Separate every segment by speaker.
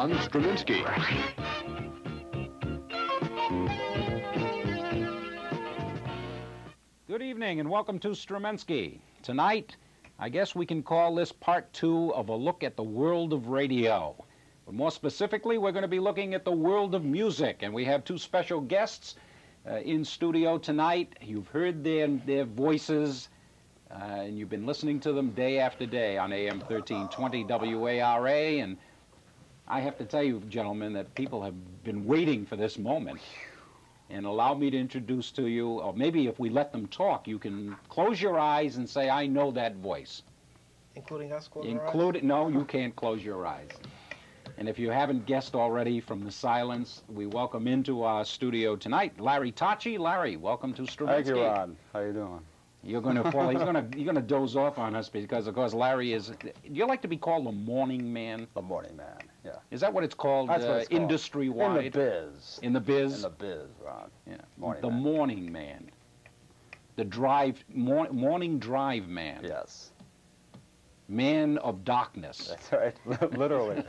Speaker 1: on Struminski.
Speaker 2: Good evening and welcome to Struminski. Tonight, I guess we can call this part 2 of a look at the world of radio. But more specifically, we're going to be looking at the world of music, and we have two special guests in studio tonight. You've heard their voices, and you've been listening to them day after day on AM 1320 WARA, and I have to tell you, gentlemen, that people have been waiting for this moment. And allow me to introduce to you, or maybe if we let them talk, you can close your eyes and say, I know that voice.
Speaker 3: Including us closing our eyes?
Speaker 2: No, you can't close your eyes. And if you haven't guessed already from the silence, we welcome into our studio tonight Larry Tocci. Larry, welcome to Struminski.
Speaker 4: Thank you, Ron. How you doing?
Speaker 2: You're going to fall. You're going to doze off on us because, of course, Larry is. Do you like to be called the morning man?
Speaker 4: The morning man. Yeah.
Speaker 2: Is that what it's called?
Speaker 4: That's what it's called.
Speaker 2: Industry-wide.
Speaker 4: In the biz.
Speaker 2: In the biz.
Speaker 4: In the biz, Ron.
Speaker 2: Yeah.
Speaker 4: Morning
Speaker 2: the
Speaker 4: man.
Speaker 2: morning man. The morning drive man.
Speaker 4: Yes.
Speaker 2: Man of darkness.
Speaker 4: That's right. Literally.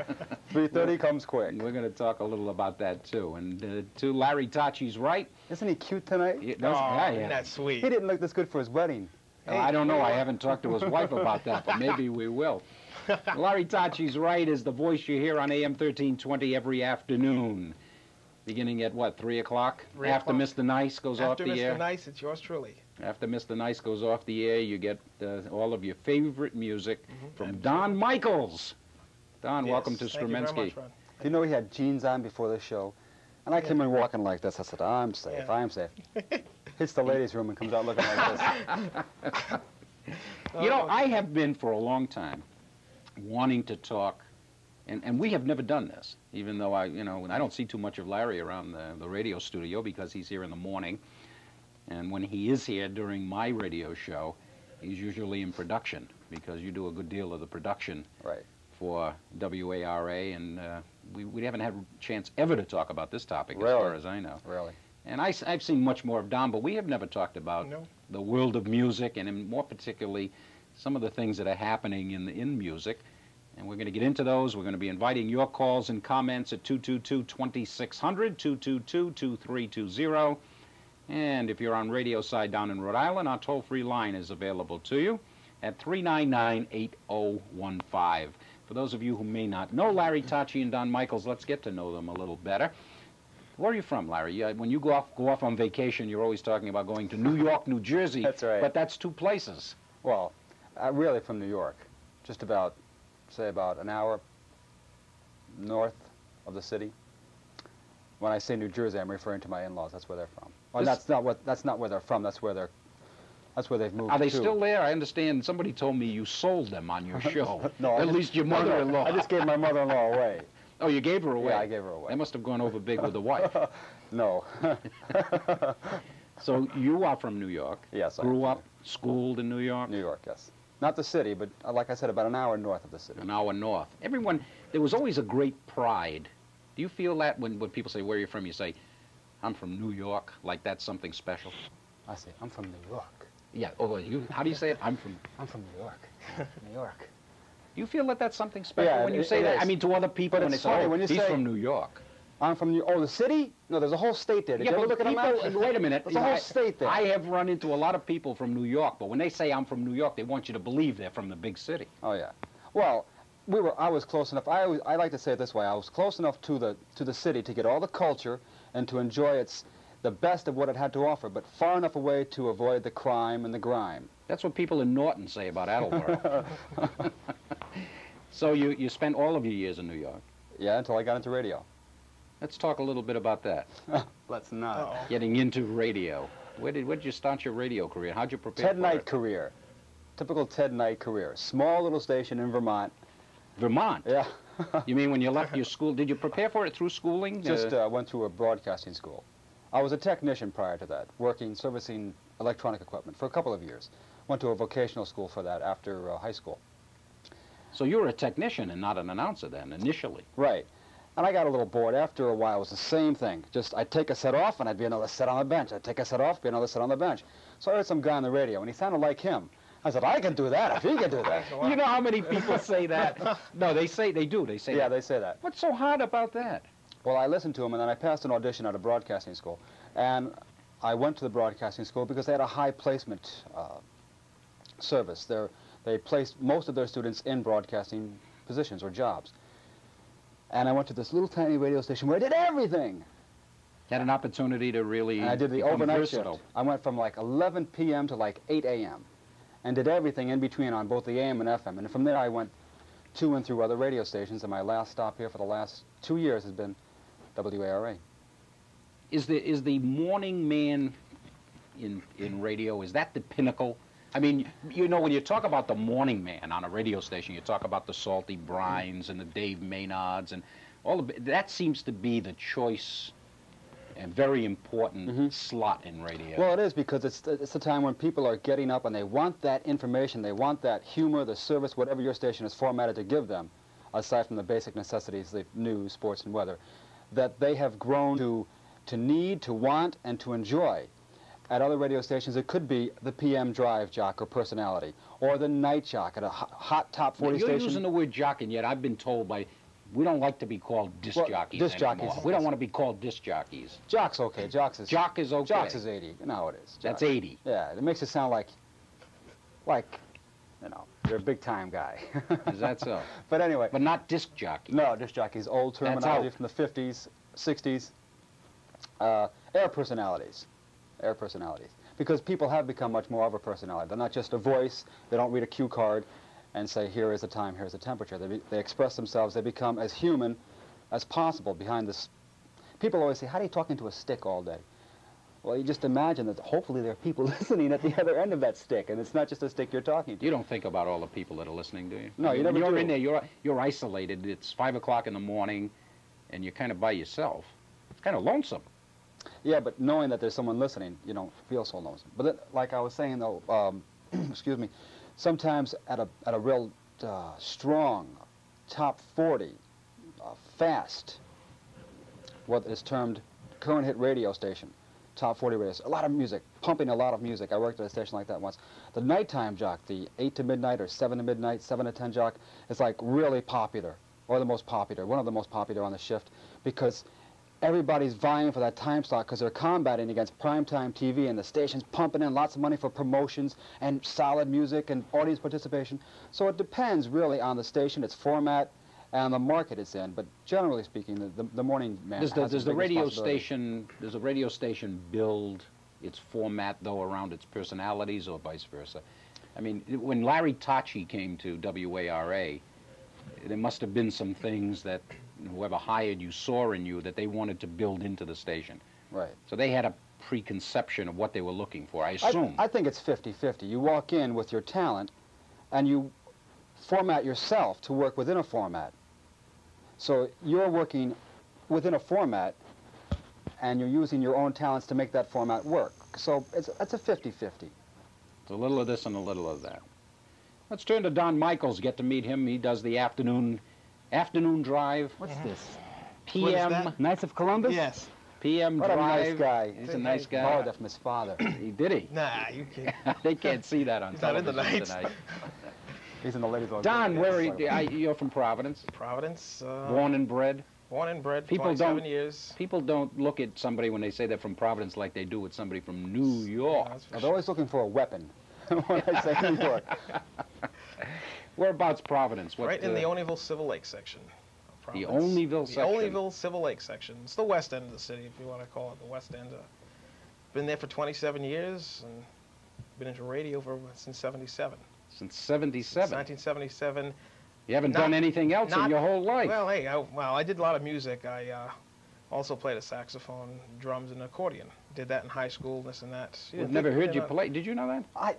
Speaker 4: 3:30 comes quick.
Speaker 2: We're going to talk a little about that too. And to Larry Tocci's right.
Speaker 4: Isn't he cute tonight?
Speaker 3: Isn't that sweet?
Speaker 4: He didn't look this good for his wedding.
Speaker 2: Hey, I don't know. I haven't talked to his wife about that, but maybe we will. Larry Tocci's right is the voice you hear on AM 1320 every afternoon. Beginning at what, 3 o'clock? After Mr. Nice goes off the air?
Speaker 3: After Mr. Nice, it's yours truly.
Speaker 2: After Mr. Nice goes off the air, you get all of your favorite music from Don Michaels. Don,
Speaker 3: Yes,
Speaker 2: welcome to
Speaker 3: thank you very
Speaker 2: Struminski.
Speaker 3: much, Ron.
Speaker 4: Do you know he had jeans on before the show? And I came in walking like this. I said, I'm safe.
Speaker 3: Yeah.
Speaker 4: I'm safe. Hits the ladies' room and comes out looking like this.
Speaker 2: You know, I have been for a long time wanting to talk, and we have never done this, even though I don't see too much of Larry around the radio studio because he's here in the morning. And when he is here during my radio show, he's usually in production because you do a good deal of the production
Speaker 4: Right.
Speaker 2: for WARA, and we haven't had a chance ever to talk about this topic
Speaker 4: Really?
Speaker 2: as far as I know.
Speaker 4: Really.
Speaker 2: And I've seen much more of Don, but we have never talked about the world of music, and more particularly some of the things that are happening in music. And we're going to get into those. We're going to be inviting your calls and comments at 222-2600, 222-2320. And if you're on radio side down in Rhode Island, our toll-free line is available to you at 399-8015. For those of you who may not know Larry Tocci and Don Michaels, let's get to know them a little better. Where are you from, Larry? When you go off on vacation, you're always talking about going to New York, New Jersey.
Speaker 4: That's right.
Speaker 2: But that's two places.
Speaker 4: Well, really from New York. Just about, say, about an hour north of the city. When I say New Jersey, I'm referring to my in-laws. That's where they're from. Well, that's not where they're from. That's where they've moved to.
Speaker 2: Are they still there? I understand somebody told me you sold them on your show.
Speaker 4: No,
Speaker 2: at least your mother-in-law.
Speaker 4: I just gave my mother-in-law away.
Speaker 2: Oh, you gave her away?
Speaker 4: Yeah, I gave her away.
Speaker 2: They must have gone over big with the wife.
Speaker 4: No.
Speaker 2: So you are from New York?
Speaker 4: Yes, I
Speaker 2: Grew
Speaker 4: am.
Speaker 2: up, schooled in New York?
Speaker 4: New York, yes. Not the city, but like I said, about an hour north of the city.
Speaker 2: An hour north. There was always a great pride. Do you feel that when people say, where are you from, you say, I'm from New York, like that's something special?
Speaker 4: I say, I'm from New York.
Speaker 2: Yeah. Oh, how do you say it? I'm from
Speaker 4: New York. New York.
Speaker 2: Do you feel that that's something special when you say that?
Speaker 4: is.
Speaker 2: I mean, to other people,
Speaker 4: But
Speaker 2: when
Speaker 4: it's
Speaker 2: they say,
Speaker 4: funny,
Speaker 2: oh,
Speaker 4: when you
Speaker 2: he's
Speaker 4: say-
Speaker 2: from New York.
Speaker 4: I'm from the city? No, there's a whole state there. Did
Speaker 2: Yeah,
Speaker 4: you ever
Speaker 2: but
Speaker 4: look at a map?
Speaker 2: people, wait a minute.
Speaker 4: There's a whole state there.
Speaker 2: I have run into a lot of people from New York, but when they say I'm from New York, they want you to believe they're from the big city.
Speaker 4: Oh, yeah. Well, I was close enough. I like to say it this way. I was close enough to the city to get all the culture and to enjoy the best of what it had to offer, but far enough away to avoid the crime and the grime.
Speaker 2: That's what people in Norton say about Attleboro. So you spent all of your years in New York.
Speaker 4: Yeah, until I got into radio.
Speaker 2: Let's talk a little bit about that.
Speaker 4: Let's not.
Speaker 2: Getting into radio. Where did you start your radio career? How'd you prepare
Speaker 4: Ted
Speaker 2: for
Speaker 4: Knight
Speaker 2: it?
Speaker 4: career. Typical Ted Knight career. Small little station in Vermont.
Speaker 2: Vermont?
Speaker 4: Yeah.
Speaker 2: You mean when you left your school? Did you prepare for it through schooling?
Speaker 4: Just went through a broadcasting school. I was a technician prior to that, servicing electronic equipment for a couple of years. Went to a vocational school for that after high school.
Speaker 2: So you were a technician and not an announcer then, initially.
Speaker 4: Right. And I got a little bored. After a while, it was the same thing. Just, I'd take a set off, and I'd be another set on the bench. I'd take a set off, be another set on the bench. So I heard some guy on the radio, and he sounded like him. I said, I can do that if he can do that.
Speaker 2: You know how many people say that? No, they say that.
Speaker 4: Yeah, they say that.
Speaker 2: What's so hard about that?
Speaker 4: Well, I listened to him, and then I passed an audition at a broadcasting school. And I went to the broadcasting school because they had a high placement service. They placed most of their students in broadcasting positions or jobs. And I went to this little tiny radio station where I did everything.
Speaker 2: Had an opportunity to really
Speaker 4: And I did the overnight shift. I went from like 11 p.m. to like 8 a.m. and did everything in between on both the AM and FM. And from there I went to and through other radio stations, and my last stop here for the last 2 years has been WARA.
Speaker 2: Is the morning man in radio, is that the pinnacle? I mean, you know, when you talk about the morning man on a radio station, you talk about the Salty Brines and the Dave Maynards and all of that seems to be the choice and very important slot in radio.
Speaker 4: Well, it is, because it's the time when people are getting up and they want that information, they want that humor, the service, whatever your station is formatted to give them, aside from the basic necessities, the news, sports, and weather, that they have grown to need, to want, and to enjoy. At other radio stations, it could be the PM drive jock or personality, or the night jock at a hot top 40 station.
Speaker 2: You're using the word jock, and yet I've been told we don't like to be called disc jockeys
Speaker 4: disc
Speaker 2: anymore.
Speaker 4: jockeys.
Speaker 2: We don't want to be called disc jockeys.
Speaker 4: Jock's okay. Jock is
Speaker 2: okay.
Speaker 4: Jock's is 80. You know how it is. Jock.
Speaker 2: That's 80.
Speaker 4: Yeah, it makes it sound like, you know, you're a big time guy.
Speaker 2: Is that so?
Speaker 4: But anyway.
Speaker 2: But not disc jockey.
Speaker 4: No, disc jockey's old terminology from the 50s, 60s. Air personalities. Air personalities. Because people have become much more of a personality. They're not just a voice. They don't read a cue card and say, here is the time, here's the temperature. They express themselves. They become as human as possible behind this. People always say, how do you talk into a stick all day? Well, you just imagine that hopefully there are people listening at the other end of that stick, and it's not just a stick you're talking to.
Speaker 2: You don't think about all the people that are listening, do you?
Speaker 4: No, you never do.
Speaker 2: You're in there, you're isolated. It's 5 o'clock in the morning, and you're kind of by yourself. It's kind of lonesome.
Speaker 4: Yeah, but knowing that there's someone listening, you don't feel so lonesome. But then, like I was saying, though, excuse me, sometimes at a real strong top 40, fast, what is termed current hit radio station, top 40 radio, a lot of music, pumping a lot of music. I worked at a station like that once. The nighttime jock, the 8 to midnight or 7 to midnight, 7 to 10 jock, is like really popular, or the most popular, one of the most popular on the shift, because everybody's vying for that time slot because they're combating against primetime TV, and the station's pumping in lots of money for promotions and solid music and audience participation. So it depends really on the station, its format, and the market it's in. But generally speaking, the morning man
Speaker 2: does the radio station build its format though around its personalities, or vice versa? I mean, when Larry Tocci came to WARA, there must have been some things that whoever hired you saw in you that they wanted to build into the station.
Speaker 4: Right.
Speaker 2: So they had a preconception of what they were looking for, I assume.
Speaker 4: I think it's 50-50. You walk in with your talent, and you format yourself to work within a format. So you're working within a format, and you're using your own talents to make that format work. So it's a 50-50.
Speaker 2: It's a little of this and a little of that. Let's turn to Don Michaels, get to meet him. He does the afternoon drive.
Speaker 1: What's this?
Speaker 2: PM.
Speaker 1: Knights of Columbus?
Speaker 3: Yes.
Speaker 2: PM
Speaker 4: what
Speaker 2: drive.
Speaker 4: What a nice guy.
Speaker 2: He's a nice guy.
Speaker 4: Borrowed that from his father.
Speaker 2: Did he?
Speaker 3: Nah, you can't.
Speaker 2: They can't see that on
Speaker 3: He's not in the
Speaker 2: television
Speaker 3: Knights.
Speaker 2: tonight.
Speaker 4: He's in the ladies' auxiliary.
Speaker 2: Don, where are you? You're from Providence?
Speaker 3: Providence.
Speaker 2: Born and bred?
Speaker 3: Born and bred,
Speaker 2: People
Speaker 3: 27 years.
Speaker 2: People don't look at somebody when they say they're from Providence like they do with somebody from New York.
Speaker 4: They're always looking for a weapon when I say New York.
Speaker 2: Whereabouts Providence?
Speaker 3: Right in the Olneyville Civil Lake section.
Speaker 2: The Olneyville section?
Speaker 3: The Olneyville Civil Lake section. It's the west end of the city, if you want to call it the west end. Been there for 27 years, and been into radio since 77.
Speaker 2: Since 77?
Speaker 3: 1977.
Speaker 2: You haven't done anything else in your whole life?
Speaker 3: Well, hey, I did a lot of music. I also played a saxophone, drums, and accordion. Did that in high school, this and that.
Speaker 2: I've never heard you play. Did you know that?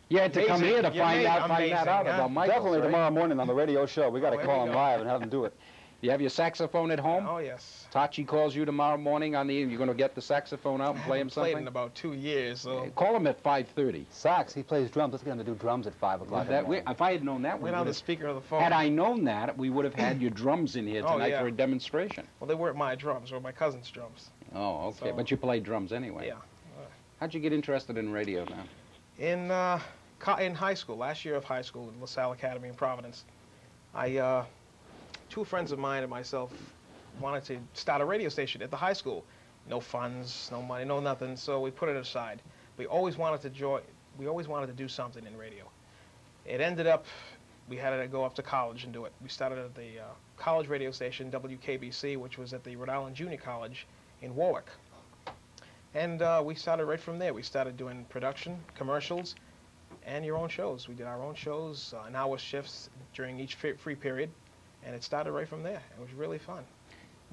Speaker 4: You
Speaker 2: had to come here to find that out about Michael.
Speaker 4: Definitely tomorrow morning on the radio show. We got to call him live and have him do it.
Speaker 2: You have your saxophone at home?
Speaker 3: Oh, yes.
Speaker 2: Tocci calls you tomorrow morning you're going to get the saxophone out and play him something?
Speaker 3: Played in about 2 years, so...
Speaker 2: Call him at 5:30.
Speaker 4: Sax, he plays drums. Let's get him to do drums at 5 o'clock.
Speaker 2: If I had known that,
Speaker 3: went on the speaker of the phone.
Speaker 2: Had I known that, we would have had your drums in here tonight for a demonstration.
Speaker 3: Well, they weren't my drums, they were my cousin's drums.
Speaker 2: Oh, okay. So, but you played drums anyway.
Speaker 3: Yeah.
Speaker 2: How'd you get interested in radio now?
Speaker 3: In in high school, last year of high school at LaSalle Academy in Providence, two friends of mine and myself wanted to start a radio station at the high school. No funds, no money, no nothing, so we put it aside. We always wanted to do something in radio. It ended up, we had to go up to college and do it. We started at the college radio station, WKBC, which was at the Rhode Island Junior College in Warwick. And we started right from there. We started doing production, commercials, and your own shows. We did our own shows, an hour shifts during each free period, and it started right from there. It was really fun.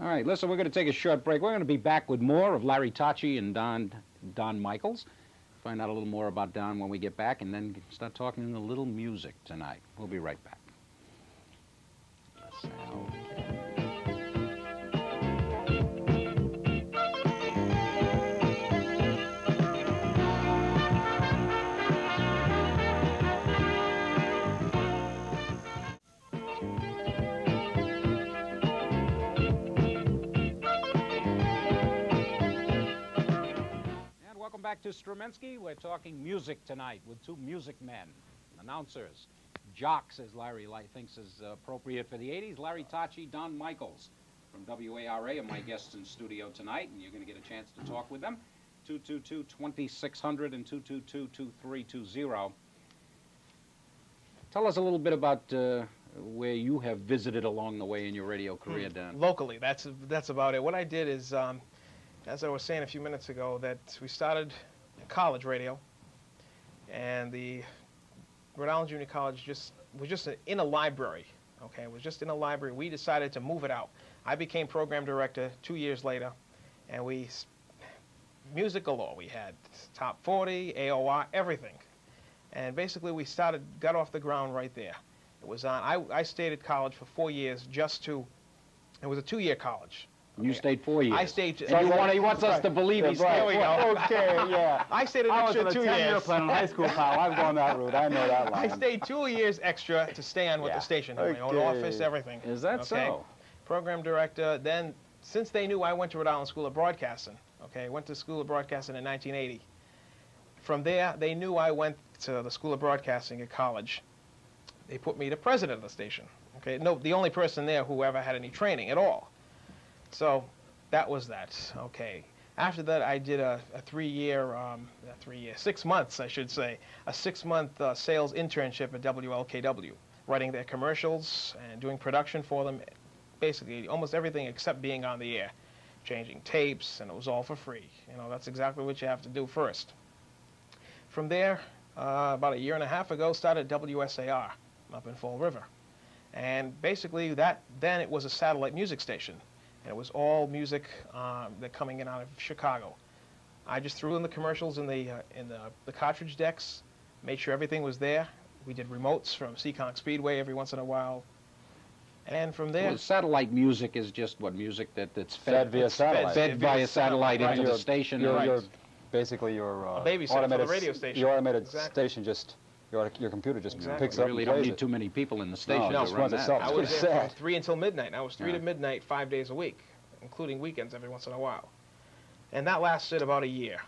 Speaker 2: All right, listen, we're going to take a short break. We're going to be back with more of Larry Tocci and Don Michaels. Find out a little more about Don when we get back, and then start talking a little music tonight. We'll be right back. Back to Struminski. We're talking music tonight with two music men, announcers, jocks, as Larry thinks is appropriate for the 80s. Larry Tocci, Don Michaels from WARA are my guests in studio tonight, and you're going to get a chance to talk with them. 222-2600 and 222-2320. Tell us a little bit about where you have visited along the way in your radio career, Don.
Speaker 3: Locally, that's about it. What I did is, as I was saying a few minutes ago, that we started college radio, and the Rhode Island Junior College was just in a library. Okay, it was just in a library. We decided to move it out. I became program director 2 years later, and music galore. We had top 40, AOR, everything, and basically we got off the ground right there. It was on. I stayed at college for 4 years it was a 2-year college.
Speaker 2: Okay. You stayed 4 years.
Speaker 3: I stayed.
Speaker 2: So he wants us to believe he stayed.
Speaker 3: There we go.
Speaker 4: Okay, yeah.
Speaker 3: I stayed an extra 2 years.
Speaker 4: I was on a 10-year plan in high school, pal. I've gone that route. I know that line.
Speaker 3: I stayed 2 years extra to stay on with the station. My own office, everything.
Speaker 2: Is that so?
Speaker 3: Program director. Then, since they knew I went to Rhode Island School of Broadcasting, okay, went to School of Broadcasting in 1980. From there, they knew I went to the School of Broadcasting at college. They put me the president of the station. Okay, no, the only person there who ever had any training at all. So that was that. Okay. After that, I did a 6 months, I should say, a 6-month sales internship at WLKW, writing their commercials and doing production for them, basically almost everything except being on the air, changing tapes, and it was all for free. You know, that's exactly what you have to do first. From there, about a year and a half ago, started WSAR up in Fall River. And basically then it was a satellite music station. And it was all music that coming in out of Chicago. I just threw in the commercials in the cartridge decks, made sure everything was there. We did remotes from Seekonk Speedway every once in a while. And from there...
Speaker 2: Well, satellite music is just what music that's
Speaker 4: fed via satellite.
Speaker 2: Fed via satellite into the station.
Speaker 4: You're basically your
Speaker 3: babysitter for the radio station.
Speaker 4: Your automated station just... Your computer just picks up.
Speaker 2: You really don't need too many people in the station to run that.
Speaker 3: I was there from 3 until midnight. I was 3 to midnight 5 days a week, including weekends every once in a while. And that lasted about a year.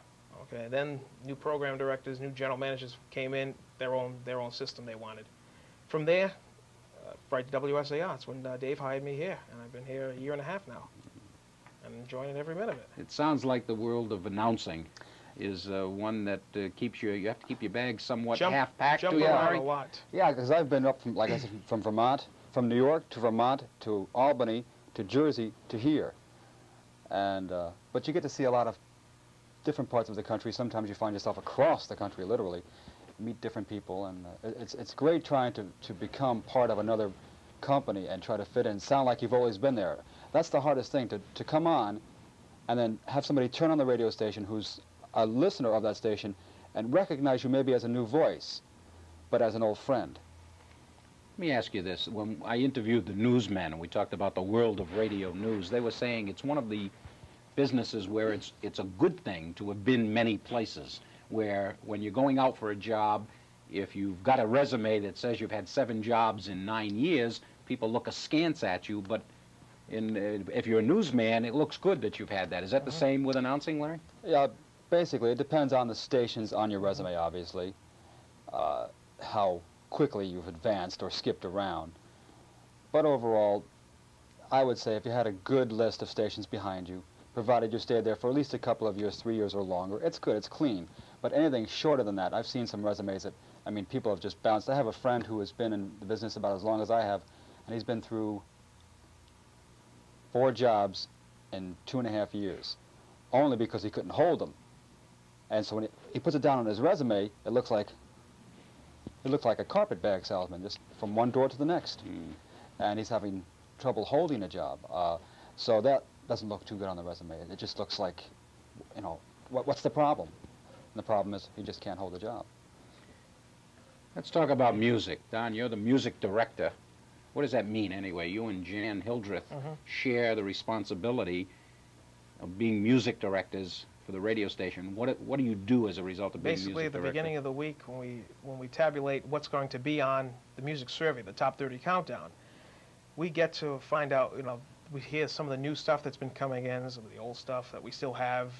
Speaker 3: Okay, then new program directors, new general managers came in, their own system they wanted. From there, right to WSAR. That's when Dave hired me here, and I've been here a year and a half now. I'm enjoying every minute of it.
Speaker 2: It sounds like the world of announcing is one that keeps you have to keep your bags somewhat half-packed.
Speaker 3: Jump around a lot.
Speaker 4: Yeah, because I've been up from, like I said, from Vermont, from New York to Vermont to Albany to Jersey to here. And but you get to see a lot of different parts of the country. Sometimes you find yourself across the country, literally, meet different people, and it's great trying to become part of another company and try to fit in, sound like you've always been there. That's the hardest thing, to come on and then have somebody turn on the radio station who's a listener of that station and recognize you maybe as a new voice, but as an old friend.
Speaker 2: Let me ask you this. When I interviewed the newsmen and we talked about the world of radio news, they were saying it's one of the businesses where it's a good thing to have been many places, where when you're going out for a job, if you've got a resume that says you've had 7 jobs in 9 years, people look askance at you, but if you're a newsman, it looks good that you've had that. Is that the same with announcing, Larry?
Speaker 4: Yeah. Basically, it depends on the stations on your resume, obviously. how quickly you've advanced or skipped around. But overall, I would say if you had a good list of stations behind you, provided you stayed there for at least a couple of years, 3 years or longer, it's good, it's clean. But anything shorter than that, I've seen some resumes that, I mean, people have just bounced. I have a friend who has been in the business about as long as I have, and he's been through 4 jobs in 2.5 years, only because he couldn't hold them. And so when he puts it down on his resume, it looks like a carpetbag salesman, just from one door to the next. And he's having trouble holding a job. So that doesn't look too good on the resume. It just looks like, you know, what's the problem? And the problem is he just can't hold a job.
Speaker 2: Let's talk about music. Don, you're the music director. What does that mean anyway? You and Jan Hildreth share the responsibility of being music directors for the radio station. What do you do as a result of being music director?
Speaker 3: Basically, at the beginning of the week, when we tabulate what's going to be on the music survey, the top 30 countdown, we get to find out, you know, we hear some of the new stuff that's been coming in, some of the old stuff that we still have.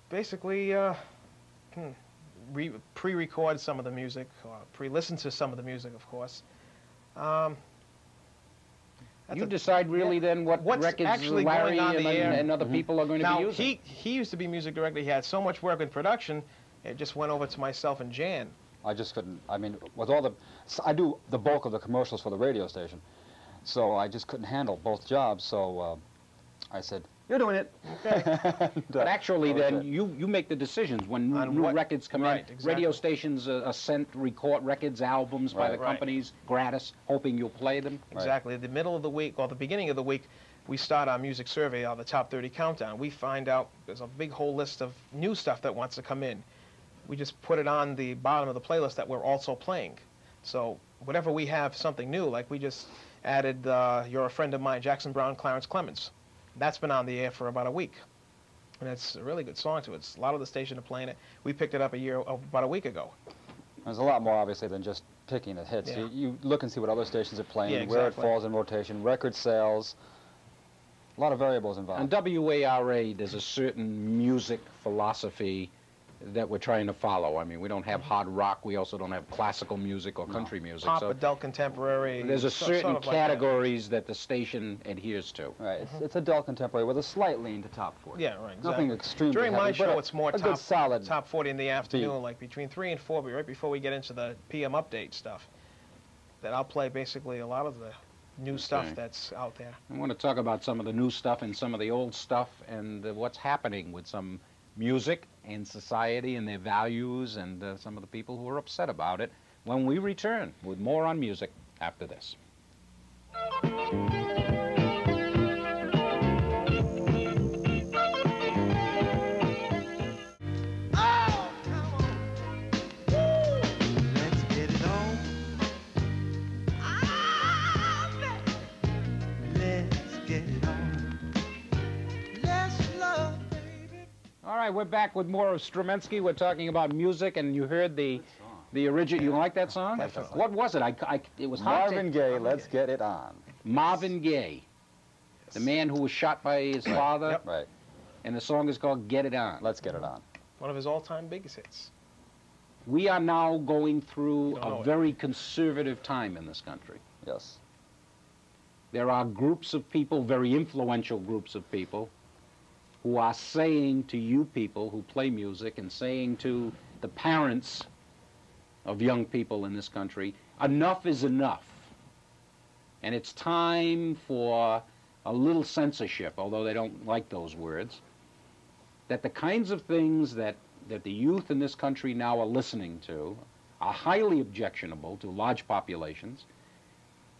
Speaker 3: Basically, pre-record some of the music, or pre-listen to some of the music, of course.
Speaker 2: You decide really then what's records
Speaker 3: actually
Speaker 2: Larry
Speaker 3: going on the air.
Speaker 2: and other people are going to be using.
Speaker 3: Now, he used to be music director. He had so much work in production, it just went over to myself and Jan.
Speaker 4: I just couldn't, I mean, with all the, I do the bulk of the commercials for the radio station, so I just couldn't handle both jobs, so I said, you're doing it.
Speaker 3: Okay.
Speaker 2: But actually then, you make the decisions when new records come in.
Speaker 3: Exactly.
Speaker 2: Radio stations are sent record records, albums by the companies, gratis, hoping you'll play them.
Speaker 3: Exactly. At the middle of the week, or the beginning of the week, we start our music survey, the top 30 countdown. We find out there's a big whole list of new stuff that wants to come in. We just put it on the bottom of the playlist that we're also playing. So whenever we have something new, like we just added You're a Friend of Mine, Jackson Browne, Clarence Clemens. That's been on the air for about a week. And it's a really good song, too. A lot of the stations are playing it. We picked it up about a week ago.
Speaker 4: There's a lot more, obviously, than just picking the hits.
Speaker 3: Yeah.
Speaker 4: You look and see what other stations are playing,
Speaker 3: Yeah,
Speaker 4: where it
Speaker 3: exactly.
Speaker 4: falls in rotation, record sales, a lot of variables involved.
Speaker 2: On WARA, there's a certain music philosophy that we're trying to follow. I mean, we don't have hard rock. We also don't have classical music or country music.
Speaker 3: Pop,
Speaker 2: so
Speaker 3: adult, contemporary.
Speaker 2: there's a certain
Speaker 3: sort of like
Speaker 2: categories that the station adheres to.
Speaker 4: Right, it's adult contemporary with a slight lean to top 40.
Speaker 3: Yeah, right, exactly.
Speaker 4: Nothing extremely
Speaker 3: During my
Speaker 4: heavy, but
Speaker 3: show, it's more
Speaker 4: a good solid
Speaker 3: top 40 in the afternoon,
Speaker 4: beat.
Speaker 3: like between 3 and 4, but right before we get into the PM update stuff, that I'll play basically a lot of the new stuff that's out there.
Speaker 2: I want to talk about some of the new stuff and some of the old stuff and what's happening with some music and society and their values and some of the people who are upset about it when we return with more on music after this. All right, we're back with more of Struminski. We're talking about music, and you heard the original. You like that song?
Speaker 3: Definitely.
Speaker 2: What was it? It was hard.
Speaker 4: Marvin Gaye, Let's Get It On.
Speaker 2: Marvin Gaye, the man who was shot by his father.
Speaker 3: Yep.
Speaker 4: Right,
Speaker 2: And the song is called Get It On.
Speaker 4: Let's Get It On.
Speaker 3: One of his all-time biggest hits.
Speaker 2: We are now going through
Speaker 3: Don't know
Speaker 2: a
Speaker 3: it.
Speaker 2: very conservative time in this country.
Speaker 4: Yes.
Speaker 2: There are groups of people, very influential groups of people, who are saying to you people who play music and saying to the parents of young people in this country, enough is enough. And it's time for a little censorship, although they don't like those words, that the kinds of things that the youth in this country now are listening to are highly objectionable to large populations,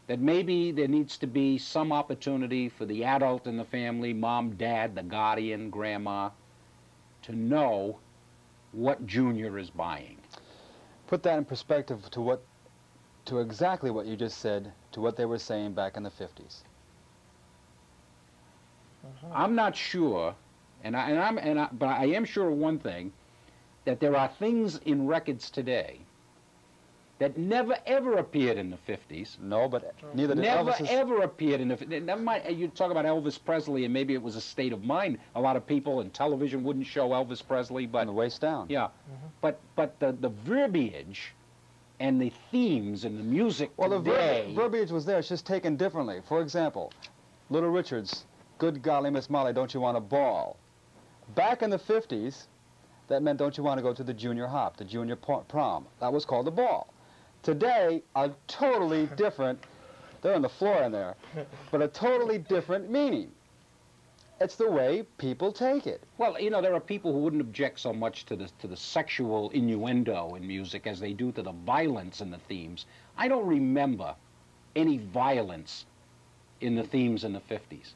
Speaker 2: that maybe there needs to be some opportunity for the adult in the family, mom, dad, the guardian, grandma, to know what Junior is buying.
Speaker 4: Put that in perspective to exactly what you just said, to what they were saying back in the 50s.
Speaker 2: I'm not sure, but I am sure of one thing, that there are things in records today that never ever appeared in the 50s.
Speaker 4: No, but neither did
Speaker 2: Never
Speaker 4: Elvis's...
Speaker 2: ever appeared in the... Never mind, you talk about Elvis Presley, and maybe it was a state of mind. A lot of people in television wouldn't show Elvis Presley, but...
Speaker 4: From the waist down.
Speaker 2: Yeah. but the verbiage and the themes and the music today...
Speaker 4: Well, the verbiage was there. It's just taken differently. For example, Little Richard's, "Good golly, Miss Molly, don't you want a ball?" Back in the 50s, that meant don't you want to go to the junior hop, the junior prom. That was called a ball. Today, a totally different, they're on the floor in there, but a totally different meaning. It's the way people take it.
Speaker 2: Well, you know, there are people who wouldn't object so much to the sexual innuendo in music as they do to the violence in the themes. I don't remember any violence in the themes in the 50s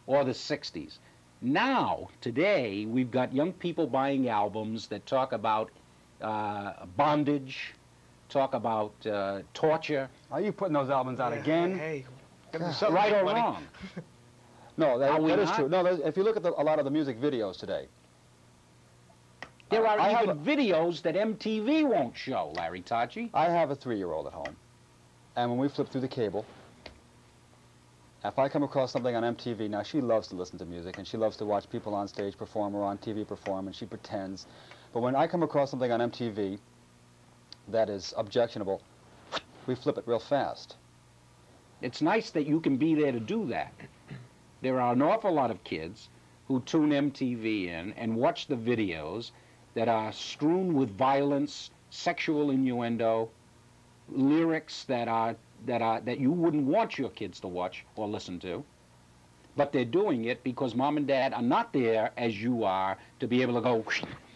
Speaker 2: or the 60s. Now, today, we've got young people buying albums that talk about bondage, talk about torture.
Speaker 4: Are you putting those albums out again?
Speaker 3: Hey,
Speaker 2: Right or wrong?
Speaker 4: No, that is
Speaker 2: not?
Speaker 4: true. No, if you look at a lot of the music videos today,
Speaker 2: There are even videos that MTV won't show, Larry Tocci.
Speaker 4: I have a 3-year-old at home, and when we flip through the cable, if I come across something on MTV, now she loves to listen to music, and she loves to watch people on stage perform or on TV perform, and she pretends. But when I come across something on MTV that is objectionable, we flip it real fast.
Speaker 2: It's nice that you can be there to do that. There are an awful lot of kids who tune MTV in and watch the videos that are strewn with violence, sexual innuendo, lyrics that you wouldn't want your kids to watch or listen to. But they're doing it because mom and dad are not there as you are to be able to go,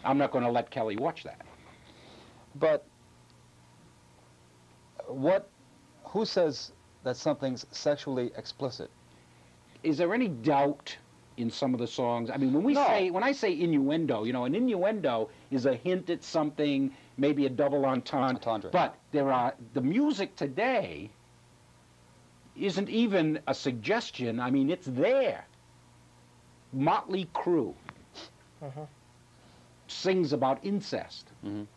Speaker 2: I'm not going to let Kelly watch that.
Speaker 4: But who says that something's sexually explicit?
Speaker 2: Is there any doubt in some of the songs? I mean, when I say innuendo, you know, an innuendo is a hint at something, maybe a double entendre. But the music today isn't even a suggestion. I mean, it's there. Motley Crue sings about incest. And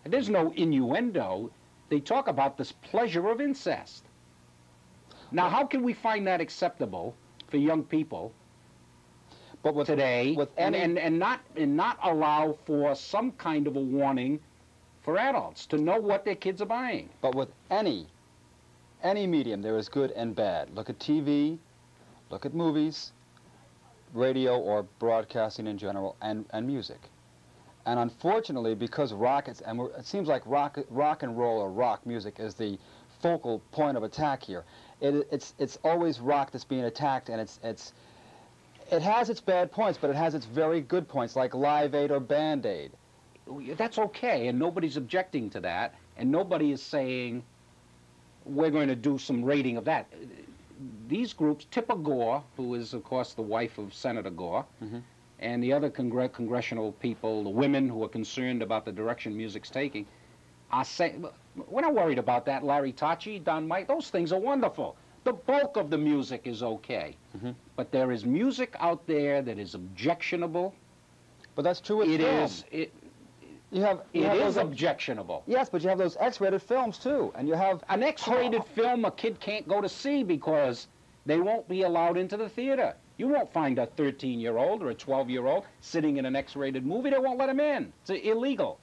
Speaker 2: there's no innuendo. They talk about this pleasure of incest. Now, how can we find that acceptable for young people today and not allow for some kind of a warning for adults to know what their kids are buying?
Speaker 4: But with any medium, there is good and bad. Look at TV, look at movies, radio or broadcasting in general, and music. And unfortunately, because it seems like rock and roll or rock music is the focal point of attack here. It's always rock that's being attacked, and it has its bad points, but it has its very good points, like Live Aid or Band Aid.
Speaker 2: That's okay, and nobody's objecting to that, and nobody is saying we're going to do some rating of that. These groups, Tipper Gore, who is, of course, the wife of Senator Gore, and the other congressional people, the women who are concerned about the direction music's taking, are saying, we're not worried about that, Larry Tocci, Don Mike, those things are wonderful. The bulk of the music is okay. But there is music out there that is objectionable.
Speaker 4: But that's true with film.
Speaker 2: It is objectionable.
Speaker 4: Yes, but you have those X-rated films, too. And you have...
Speaker 2: An X-rated film a kid can't go to see because they won't be allowed into the theater. You won't find a 13-year-old or a 12-year-old sitting in an X-rated movie. They won't let him in. It's illegal.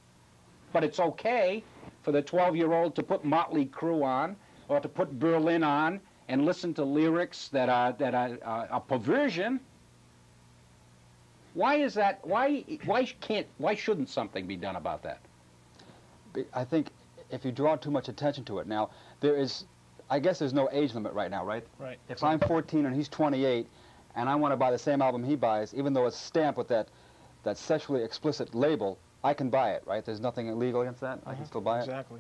Speaker 2: But it's okay for the 12-year-old to put Motley Crue on or to put Berlin on and listen to lyrics that are a perversion. Why is that? Why shouldn't something be done about that?
Speaker 4: I think if you draw too much attention to it. Now, I guess there's no age limit right now, right?
Speaker 3: Right.
Speaker 4: If I'm 14 and he's 28 and I want to buy the same album he buys, even though it's stamped with that sexually explicit label, I can buy it, right? There's nothing illegal against that? I can still buy it?
Speaker 3: Exactly.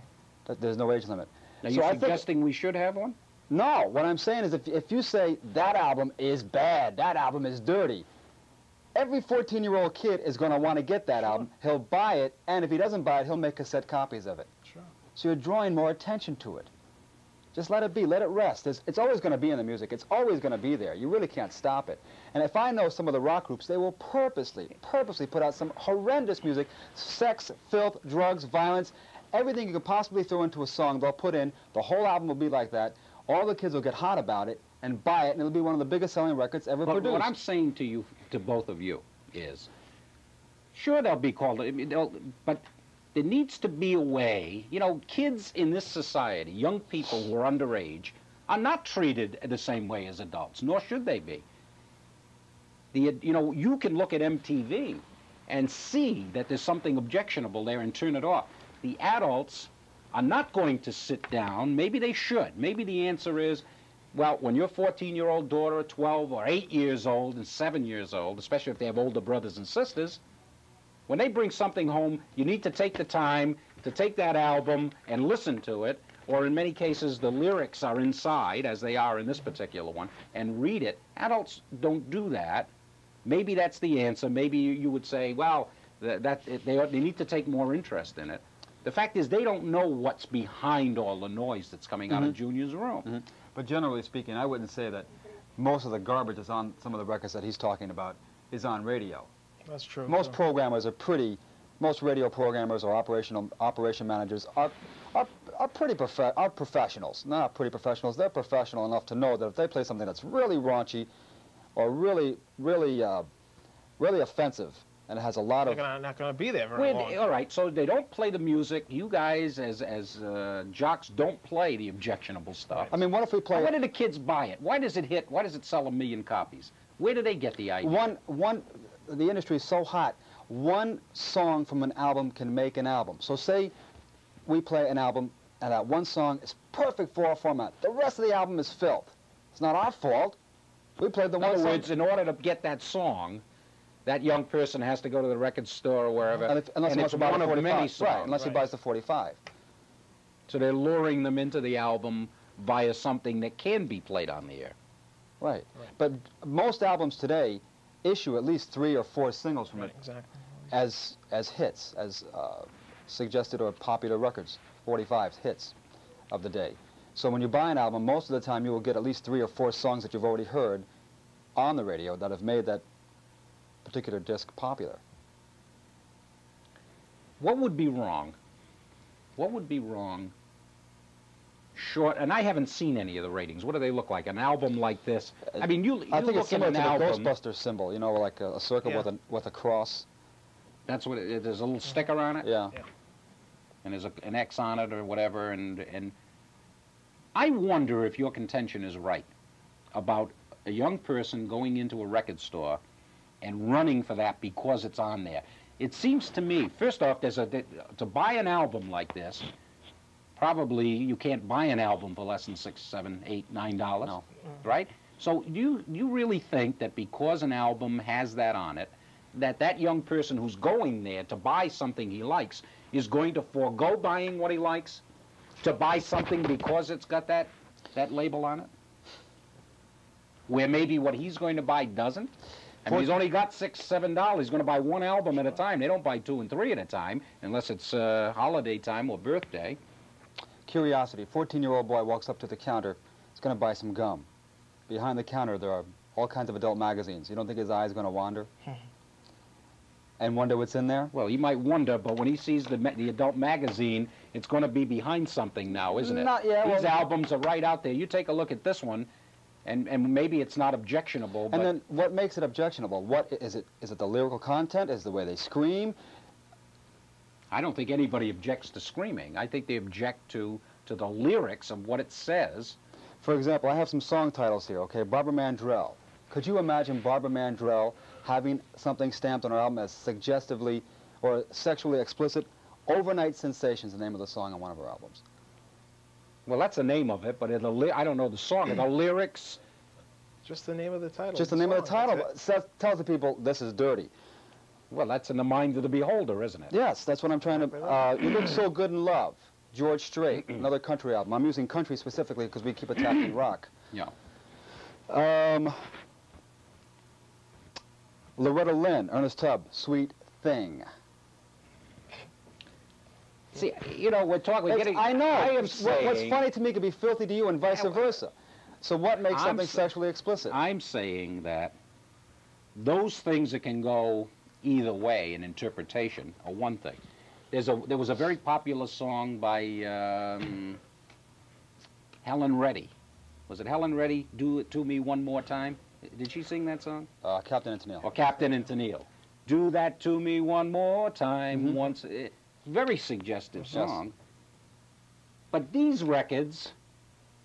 Speaker 4: There's no age limit.
Speaker 2: Now, you're suggesting we should have one?
Speaker 4: No. What I'm saying is if you say that album is bad, that album is dirty, every 14-year-old kid is going to want to get that album. He'll buy it, and if he doesn't buy it, he'll make cassette copies of it.
Speaker 3: Sure.
Speaker 4: So you're drawing more attention to it. Just let it be. Let it rest. It's always going to be in the music. It's always going to be there. You really can't stop it. And if I know some of the rock groups, they will purposely put out some horrendous music, sex, filth, drugs, violence, everything you could possibly throw into a song, they'll put in. The whole album will be like that. All the kids will get hot about it and buy it, and it'll be one of the biggest selling records ever produced.
Speaker 2: What I'm saying to both of you, is Sure, they'll be called, I mean, but there needs to be a way. You know, kids in this society, young people who are underage, are not treated the same way as adults, nor should they be. You know, you can look at MTV and see that there's something objectionable there and turn it off. The adults are not going to sit down. Maybe they should. Maybe the answer is, well, when your 14-year-old daughter, 12 or 8 years old and 7 years old, especially if they have older brothers and sisters, when they bring something home, you need to take the time to take that album and listen to it, or in many cases the lyrics are inside, as they are in this particular one, and read it. Adults don't do that. Maybe that's the answer. Maybe you would say, well, they need to take more interest in it. The fact is they don't know what's behind all the noise that's coming out of Junior's room.
Speaker 4: But generally speaking, I wouldn't say that most of the garbage that's on some of the records that he's talking about is on radio.
Speaker 3: That's true.
Speaker 4: Most programmers are most radio programmers or operation managers are professionals. Not pretty professionals. They're professional enough to know that if they play something that's really raunchy or really offensive, and it has a lot of...
Speaker 3: They're not going to be there very long.
Speaker 2: All right, so they don't play the music. You guys, as jocks, don't play the objectionable stuff.
Speaker 4: I mean, what if we play...
Speaker 2: Why do the kids buy it? Why does it hit? Why does it sell 1 million copies? Where do they get the idea?
Speaker 4: The industry is so hot. One song from an album can make an album. So say we play an album, and that one song is perfect for our format. The rest of the album is filth. It's not our fault. We played the one song.
Speaker 2: In other words, in order to get that song, that young person has to go to the record store or wherever,
Speaker 4: unless
Speaker 2: and it's one of many songs.
Speaker 4: Right, unless he buys the 45.
Speaker 2: So they're luring them into the album via something that can be played on the air.
Speaker 4: Right. But most albums today issue at least 3 or 4 singles from it as hits, as suggested or popular records, 45 hits of the day. So when you buy an album, most of the time you will get at least 3 or 4 songs that you've already heard on the radio that have made that particular disc popular.
Speaker 2: What would be wrong? What would be wrong? Short, and I haven't seen any of the ratings. What do they look like? An album like this? I mean,
Speaker 4: I think
Speaker 2: look
Speaker 4: it's similar
Speaker 2: at an
Speaker 4: to the
Speaker 2: album.
Speaker 4: Ghostbuster symbol, you know, like a circle with a cross.
Speaker 2: That's what there's a little sticker on it.
Speaker 4: Yeah.
Speaker 2: And there's an X on it or whatever. And I wonder if your contention is right about a young person going into a record store and running for that because it's on there. It seems to me, first off, to buy an album like this, probably you can't buy an album for less than $6, $7, $8, $9,
Speaker 4: no.
Speaker 2: Right? So you really think that because an album has that on it, that young person who's going there to buy something he likes is going to forego buying what he likes to buy something because it's got that label on it? Where maybe what he's going to buy doesn't? I mean, he's only got $6, $7. He's going to buy one album at a time. They don't buy 2 and 3 at a time unless it's holiday time or birthday.
Speaker 4: Curiosity. 14-year-old boy walks up to the counter. He's going to buy some gum. Behind the counter, there are all kinds of adult magazines. You don't think his eye is going to wander? And wonder what's in there?
Speaker 2: Well, he might wonder, but when he sees the adult magazine, it's going to be behind something now, isn't it? These albums are right out there. You take a look at this one, and maybe it's not objectionable.
Speaker 4: And then what makes it objectionable? What is it? Is it the lyrical content? Is it the way they scream?
Speaker 2: I don't think anybody objects to screaming. I think they object to the lyrics of what it says.
Speaker 4: For example, I have some song titles here, okay? Barbara Mandrell. Could you imagine Barbara Mandrell having something stamped on her album as suggestively or sexually explicit? Overnight Sensations, the name of the song on one of her albums.
Speaker 2: Well, that's the name of it, but I don't know the song. The lyrics...
Speaker 3: Just the name of the title.
Speaker 4: Just the name of the title. Tells the people, this is dirty.
Speaker 2: Well, that's in the mind of the beholder, isn't it?
Speaker 4: Yes, that's what I'm trying to... You Look So Good in Love. George Strait, another country album. I'm using country specifically because we keep attacking rock.
Speaker 2: Yeah.
Speaker 4: Loretta Lynn, Ernest Tubb, Sweet Thing.
Speaker 2: See, you know, we're getting...
Speaker 4: I know.
Speaker 2: I am saying...
Speaker 4: What's funny to me could be filthy to you and vice versa. So what makes something sexually explicit?
Speaker 2: I'm saying that those things that can go either way in interpretation are one thing. There was a very popular song by Helen Reddy. Was it Helen Reddy, Do It To Me One More Time? Did she sing that song?
Speaker 4: Captain and Tennille.
Speaker 2: Or Captain and Tennille. Do that to me one more time, once. Very suggestive song. But these records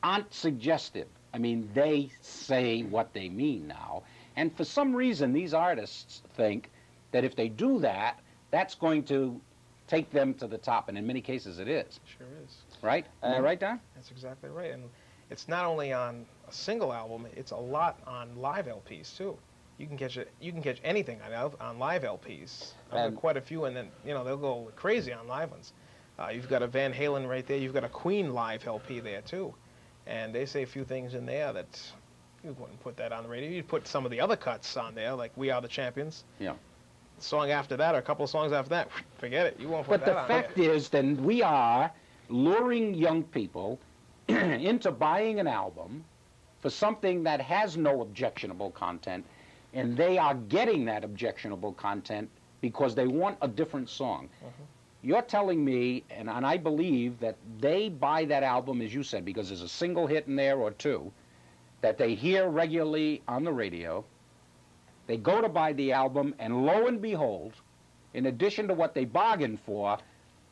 Speaker 2: aren't suggestive. I mean, they say what they mean now. And for some reason, these artists think that if they do that, that's going to take them to the top. And in many cases, it is.
Speaker 3: Sure is.
Speaker 2: Right? Am I right, Don?
Speaker 3: That's exactly right. And it's not only on a single album, it's a lot on live LPs, too. You can catch anything on live LPs. I've got quite a few, and then they'll go crazy on live ones. You've got a Van Halen right there. You've got a Queen live LP there too, and they say a few things in there that you wouldn't put that on the radio. You'd put some of the other cuts on there, like "We Are the Champions."
Speaker 2: Yeah.
Speaker 3: The song after that, or a couple of songs after that, forget it. You won't put that on.
Speaker 2: But the fact is, then we are luring young people into buying an album for something that has no objectionable content. And they are getting that objectionable content because they want a different song. You're telling me, and I believe, that they buy that album, as you said, because there's a single hit in there or two, that they hear regularly on the radio. They go to buy the album, and lo and behold, in addition to what they bargained for,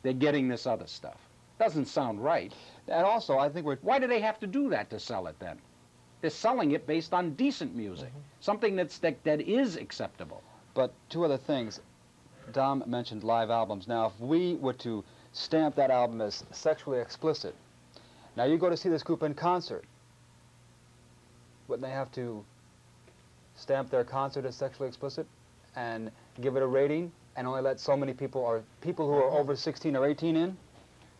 Speaker 2: they're getting this other stuff. Doesn't sound right.
Speaker 4: And also, I think
Speaker 2: Why do they have to do that to sell it then? They're selling it based on decent music, something that is acceptable.
Speaker 4: But two other things. Dom mentioned live albums. Now, if we were to stamp that album as sexually explicit, now you go to see this group in concert, wouldn't they have to stamp their concert as sexually explicit and give it a rating and only let so many people, or people who are over 16 or 18 in?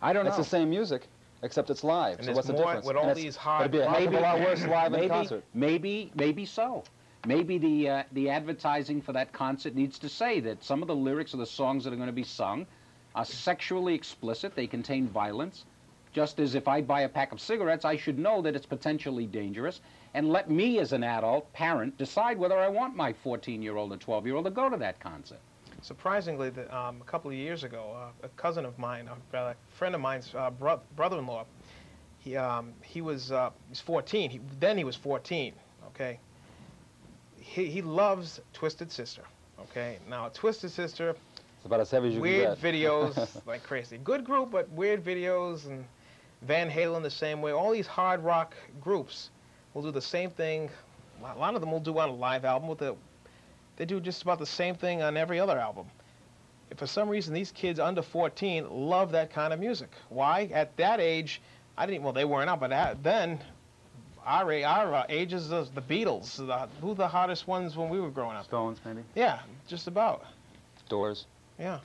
Speaker 2: I don't know.
Speaker 4: It's the same music, except it's live.
Speaker 3: And
Speaker 4: so what's the difference?
Speaker 3: With all these hard,
Speaker 4: it'd be a heck of a lot worse live in concert.
Speaker 2: Maybe so. Maybe the advertising for that concert needs to say that some of the lyrics of the songs that are going to be sung are sexually explicit. They contain violence. Just as if I buy a pack of cigarettes, I should know that it's potentially dangerous, and let me, as an adult parent, decide whether I want my 14-year-old or 12-year-old to go to that concert.
Speaker 3: Surprisingly, a couple of years ago, a cousin of mine, a friend of mine's brother-in-law, he's 14. Then he was 14. Okay. He loves Twisted Sister. Okay. Now, Twisted Sister.
Speaker 4: It's about as heavy as you
Speaker 3: weird
Speaker 4: can get.
Speaker 3: videos like crazy. Good group, but weird videos, and Van Halen the same way. All these hard rock groups will do the same thing. A lot of them will do on a live album. They do just about the same thing on every other album. If for some reason these kids under 14 love that kind of music. Why? At that age, well, they weren't out, but then our ages, the Beatles, who the hottest ones when we were growing up?
Speaker 4: Stones, maybe?
Speaker 3: Yeah, just about.
Speaker 4: Doors.
Speaker 3: Yeah.